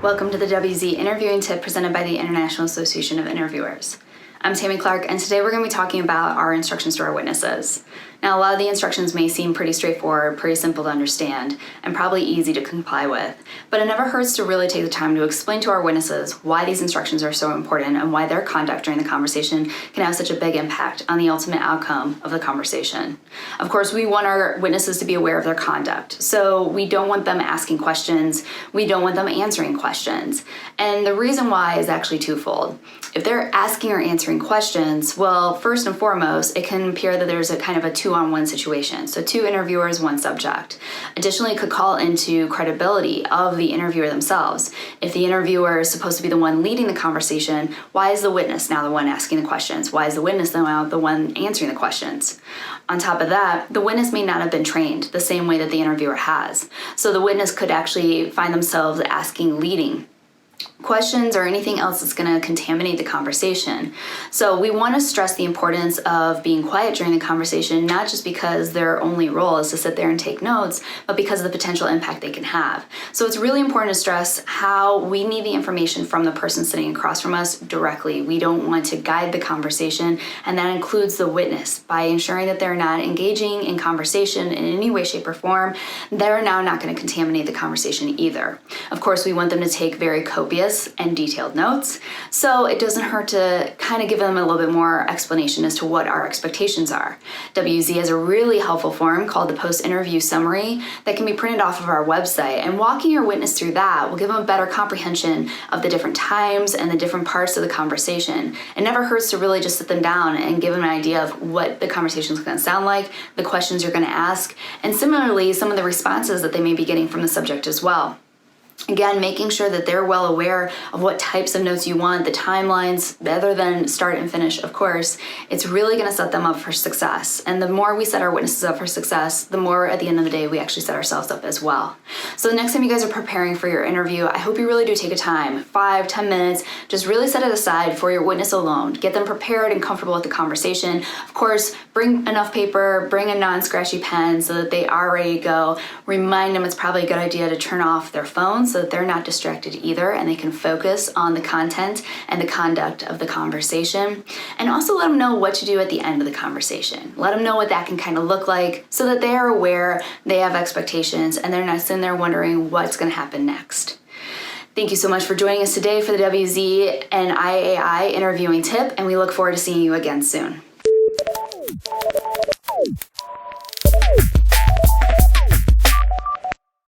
Welcome to the WZ interviewing tip presented by the International Association of Interviewers. I'm Tammy Clark, and today we're going to be talking about our instructions to our witnesses. Now, a lot of the instructions may seem pretty straightforward, pretty simple to understand, and probably easy to comply with, but it never hurts to really take the time to explain to our witnesses why these instructions are so important and why their conduct during the conversation can have such a big impact on the ultimate outcome of the conversation. Of course, we want our witnesses to be aware of their conduct, so we don't want them asking questions, we don't want them answering questions, and the reason why is actually twofold. If they're asking or answering questions, well, first and foremost, it can appear that there's a kind of a two-on-one situation. So two interviewers, one subject. Additionally, it could call into credibility of the interviewer themselves. If the interviewer is supposed to be the one leading the conversation, why is the witness now the one asking the questions? Why is the witness now the one answering the questions? On top of that, the witness may not have been trained the same way that the interviewer has. So the witness could actually find themselves asking leading questions or anything else that's going to contaminate the conversation. So we want to stress the importance of being quiet during the conversation, not just because their only role is to sit there and take notes, but because of the potential impact they can have. So it's really important to stress how we need the information from the person sitting across from us directly. We don't want to guide the conversation, and that includes the witness. By ensuring that they're not engaging in conversation in any way, shape, or form, they're now not going to contaminate the conversation either. Of course, we want them to take very copious and detailed notes, so it doesn't hurt to kind of give them a little bit more explanation as to what our expectations are. WZ has a really helpful form called the post-interview summary that can be printed off of our website, and walking your witness through that will give them a better comprehension of the different times and the different parts of the conversation. It never hurts to really just sit them down and give them an idea of what the conversation is going to sound like, the questions you're going to ask, and similarly some of the responses that they may be getting from the subject as well. Again, making sure that they're well aware of what types of notes you want, the timelines, other than start and finish, of course, it's really going to set them up for success. And the more we set our witnesses up for success, the more at the end of the day we actually set ourselves up as well. So the next time you guys are preparing for your interview, I hope you really do take a time, 5-10 minutes, just really set it aside for your witness alone. Get them prepared and comfortable with the conversation. Of course, bring enough paper, bring a non-scratchy pen so that they are ready to go. Remind them it's probably a good idea to turn off their phones so that they're not distracted either, and they can focus on the content and the conduct of the conversation. And also let them know what to do at the end of the conversation. Let them know what that can kind of look like so that they are aware, they have expectations, and they're not sitting there wondering what's going to happen next. Thank you so much for joining us today for the WZ and IAI interviewing tip, and we look forward to seeing you again soon.